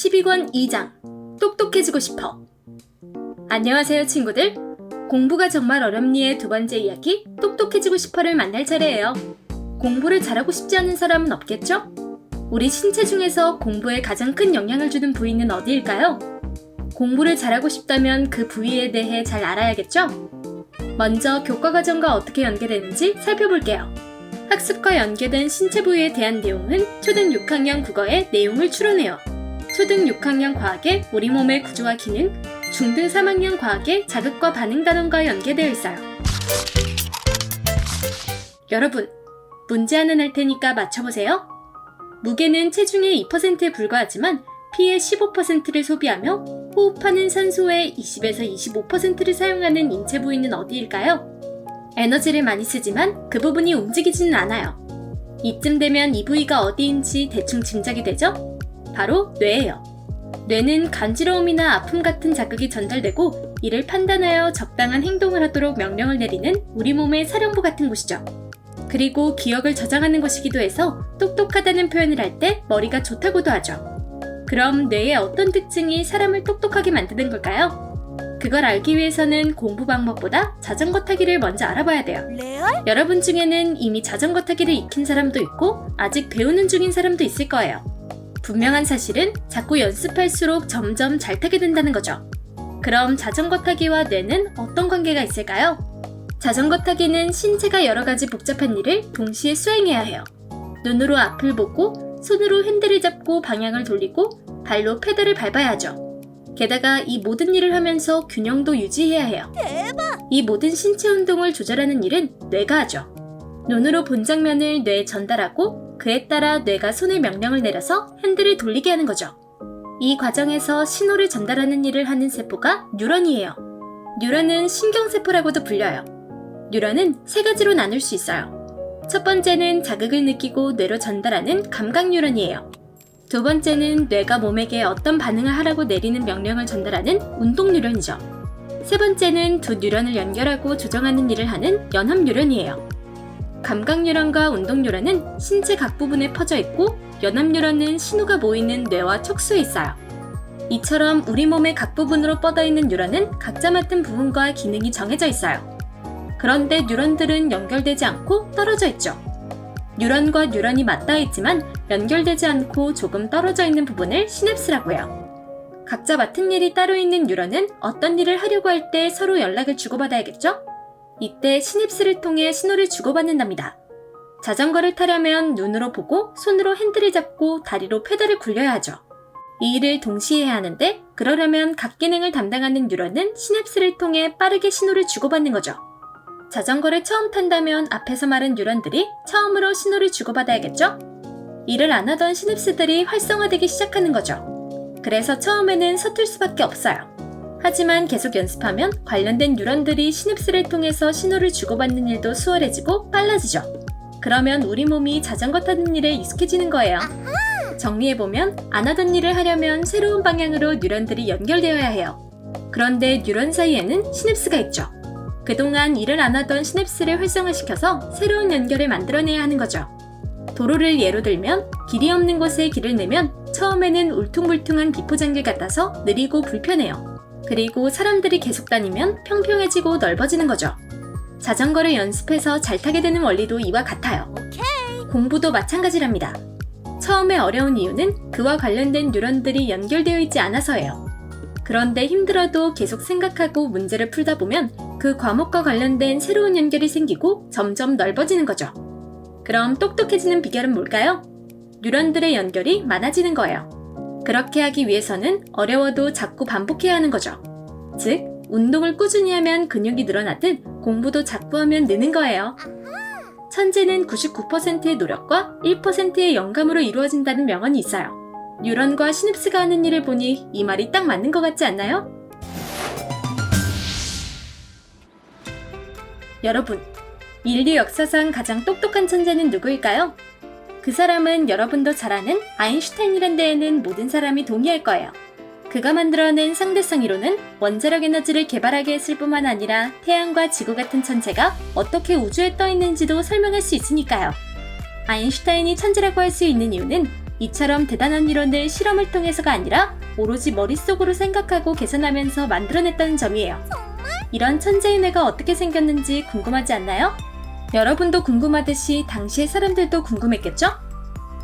12권 2장 똑똑해지고 싶어. 안녕하세요 친구들. 공부가 정말 어렵니의 두 번째 이야기 똑똑해지고 싶어를 만날 차례예요. 공부를 잘하고 싶지 않은 사람은 없겠죠? 우리 신체 중에서 공부에 가장 큰 영향을 주는 부위는 어디일까요? 공부를 잘하고 싶다면 그 부위에 대해 잘 알아야겠죠? 먼저 교과과정과 어떻게 연계되는지 살펴볼게요. 학습과 연계된 신체 부위에 대한 내용은 초등 6학년 국어의 내용을 추론해요. 초등 6학년 과학의 우리 몸의 구조와 기능, 중등 3학년 과학의 자극과 반응 단원과 연계되어 있어요. 여러분, 문제 하나 낼 테니까 맞춰보세요. 무게는 체중의 2%에 불과하지만 피의 15%를 소비하며 호흡하는 산소의 20에서 25%를 사용하는 인체 부위는 어디일까요? 에너지를 많이 쓰지만 그 부분이 움직이지는 않아요. 이쯤 되면 이 부위가 어디인지 대충 짐작이 되죠? 바로 뇌예요. 뇌는 간지러움이나 아픔 같은 자극이 전달되고 이를 판단하여 적당한 행동을 하도록 명령을 내리는 우리 몸의 사령부 같은 곳이죠. 그리고 기억을 저장하는 곳이기도 해서 똑똑하다는 표현을 할 때 머리가 좋다고도 하죠. 그럼 뇌의 어떤 특징이 사람을 똑똑하게 만드는 걸까요? 그걸 알기 위해서는 공부 방법보다 자전거 타기를 먼저 알아봐야 돼요. 여러분 중에는 이미 자전거 타기를 익힌 사람도 있고 아직 배우는 중인 사람도 있을 거예요. 분명한 사실은 자꾸 연습할수록 점점 잘 타게 된다는 거죠. 그럼 자전거 타기와 뇌는 어떤 관계가 있을까요? 자전거 타기는 신체가 여러 가지 복잡한 일을 동시에 수행해야 해요. 눈으로 앞을 보고 손으로 핸들을 잡고 방향을 돌리고 발로 페달을 밟아야 하죠. 게다가 이 모든 일을 하면서 균형도 유지해야 해요. 대박! 이 모든 신체 운동을 조절하는 일은 뇌가 하죠. 눈으로 본 장면을 뇌에 전달하고 그에 따라 뇌가 손에 명령을 내려서 핸들을 돌리게 하는 거죠. 이 과정에서 신호를 전달하는 일을 하는 세포가 뉴런이에요. 뉴런은 신경세포라고도 불려요. 뉴런은 세 가지로 나눌 수 있어요. 첫 번째는 자극을 느끼고 뇌로 전달하는 감각 뉴런이에요. 두 번째는 뇌가 몸에게 어떤 반응을 하라고 내리는 명령을 전달하는 운동 뉴런이죠. 세 번째는 두 뉴런을 연결하고 조정하는 일을 하는 연합 뉴런이에요. 감각 뉴런과 운동 뉴런은 신체 각 부분에 퍼져 있고 연합 뉴런은 신호가 모이는 뇌와 척수에 있어요. 이처럼 우리 몸의 각 부분으로 뻗어 있는 뉴런은 각자 맡은 부분과 기능이 정해져 있어요. 그런데 뉴런들은 연결되지 않고 떨어져 있죠. 뉴런과 뉴런이 맞닿아 있지만 연결되지 않고 조금 떨어져 있는 부분을 시냅스라고 해요. 각자 맡은 일이 따로 있는 뉴런은 어떤 일을 하려고 할 때 서로 연락을 주고받아야겠죠? 이때 시냅스를 통해 신호를 주고받는답니다. 자전거를 타려면 눈으로 보고 손으로 핸들을 잡고 다리로 페달을 굴려야 하죠. 이 일을 동시에 해야 하는데 그러려면 각 기능을 담당하는 뉴런은 시냅스를 통해 빠르게 신호를 주고받는 거죠. 자전거를 처음 탄다면 앞에서 말한 뉴런들이 처음으로 신호를 주고받아야겠죠? 일을 안 하던 시냅스들이 활성화되기 시작하는 거죠. 그래서 처음에는 서툴 수밖에 없어요. 하지만 계속 연습하면 관련된 뉴런들이 시냅스를 통해서 신호를 주고받는 일도 수월해지고 빨라지죠. 그러면 우리 몸이 자전거 타는 일에 익숙해지는 거예요. 정리해보면 안 하던 일을 하려면 새로운 방향으로 뉴런들이 연결되어야 해요. 그런데 뉴런 사이에는 시냅스가 있죠. 그동안 일을 안 하던 시냅스를 활성화시켜서 새로운 연결을 만들어내야 하는 거죠. 도로를 예로 들면 길이 없는 곳에 길을 내면 처음에는 울퉁불퉁한 비포장길 같아서 느리고 불편해요. 그리고 사람들이 계속 다니면 평평해지고 넓어지는 거죠. 자전거를 연습해서 잘 타게 되는 원리도 이와 같아요. 공부도 마찬가지랍니다. 처음에 어려운 이유는 그와 관련된 뉴런들이 연결되어 있지 않아서예요. 그런데 힘들어도 계속 생각하고 문제를 풀다 보면 그 과목과 관련된 새로운 연결이 생기고 점점 넓어지는 거죠. 그럼 똑똑해지는 비결은 뭘까요? 뉴런들의 연결이 많아지는 거예요. 그렇게 하기 위해서는 어려워도 자꾸 반복해야 하는 거죠. 즉, 운동을 꾸준히 하면 근육이 늘어나듯 공부도 자꾸 하면 느는 거예요. 천재는 99%의 노력과 1%의 영감으로 이루어진다는 명언이 있어요. 뉴런과 시냅스가 하는 일을 보니 이 말이 딱 맞는 것 같지 않나요? 여러분, 인류 역사상 가장 똑똑한 천재는 누구일까요? 그 사람은 여러분도 잘 아는 아인슈타인이란 데에는 모든 사람이 동의할 거예요. 그가 만들어낸 상대성 이론은 원자력 에너지를 개발하게 했을 뿐만 아니라 태양과 지구 같은 천체가 어떻게 우주에 떠 있는지도 설명할 수 있으니까요. 아인슈타인이 천재라고 할 수 있는 이유는 이처럼 대단한 이론을 실험을 통해서가 아니라 오로지 머릿속으로 생각하고 계산하면서 만들어냈다는 점이에요. 이런 천재의 뇌가 어떻게 생겼는지 궁금하지 않나요? 여러분도 궁금하듯이 당시의 사람들도 궁금했겠죠?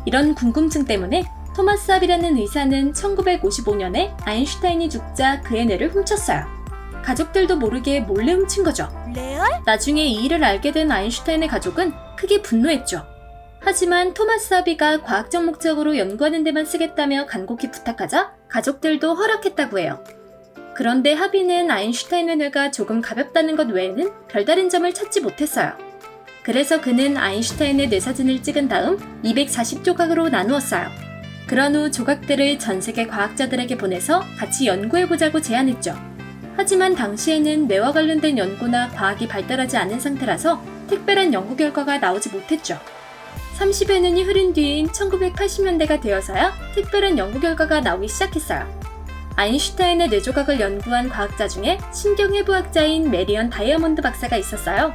이런 궁금증 때문에 토마스 합이라는 의사는 1955년에 아인슈타인이 죽자 그의 뇌를 훔쳤어요. 가족들도 모르게 몰래 훔친 거죠. 레알? 나중에 이 일을 알게 된 아인슈타인의 가족은 크게 분노했죠. 하지만 토마스 하비가 과학적 목적으로 연구하는 데만 쓰겠다며 간곡히 부탁하자 가족들도 허락했다고 해요. 그런데 하비는 아인슈타인의 뇌가 조금 가볍다는 것 외에는 별다른 점을 찾지 못했어요. 그래서 그는 아인슈타인의 뇌사진을 찍은 다음 240조각으로 나누었어요. 그런 후 조각들을 전 세계 과학자들에게 보내서 같이 연구해보자고 제안했죠. 하지만 당시에는 뇌와 관련된 연구나 과학이 발달하지 않은 상태라서 특별한 연구 결과가 나오지 못했죠. 30여 년이 흐른 뒤인 1980년대가 되어서야 특별한 연구 결과가 나오기 시작했어요. 아인슈타인의 뇌조각을 연구한 과학자 중에 신경해부학자인 메리언 다이아몬드 박사가 있었어요.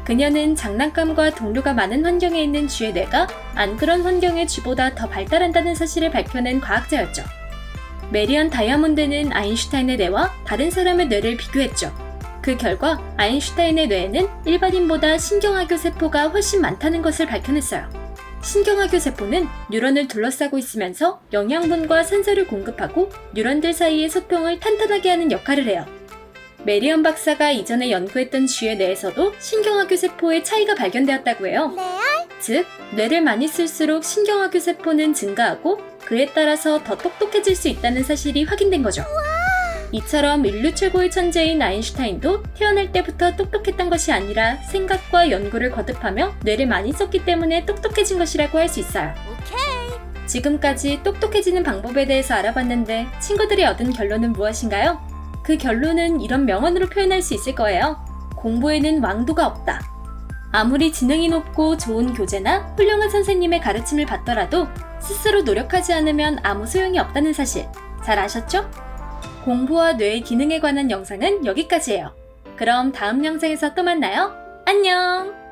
그녀는 장난감과 동료가 많은 환경에 있는 쥐의 뇌가 안 그런 환경의 쥐보다 더 발달한다는 사실을 밝혀낸 과학자였죠. 메리언 다이아몬드는 아인슈타인의 뇌와 다른 사람의 뇌를 비교했죠. 그 결과 아인슈타인의 뇌에는 일반인보다 신경하교 세포가 훨씬 많다는 것을 밝혀냈어요. 신경하교 세포는 뉴런을 둘러싸고 있으면서 영양분과 산소를 공급하고 뉴런들 사이의 소통을 탄탄하게 하는 역할을 해요. 메리언 박사가 이전에 연구했던 쥐의 뇌에서도 신경하교 세포의 차이가 발견되었다고 해요. 레알? 즉, 뇌를 많이 쓸수록 신경하교 세포는 증가하고 그에 따라서 더 똑똑해질 수 있다는 사실이 확인된 거죠. 이처럼 인류 최고의 천재인 아인슈타인도 태어날 때부터 똑똑했던 것이 아니라 생각과 연구를 거듭하며 뇌를 많이 썼기 때문에 똑똑해진 것이라고 할 수 있어요. 오케이. 지금까지 똑똑해지는 방법에 대해서 알아봤는데 친구들이 얻은 결론은 무엇인가요? 그 결론은 이런 명언으로 표현할 수 있을 거예요. 공부에는 왕도가 없다. 아무리 지능이 높고 좋은 교재나 훌륭한 선생님의 가르침을 받더라도 스스로 노력하지 않으면 아무 소용이 없다는 사실 잘 아셨죠? 공부와 뇌의 기능에 관한 영상은 여기까지예요. 그럼 다음 영상에서 또 만나요. 안녕!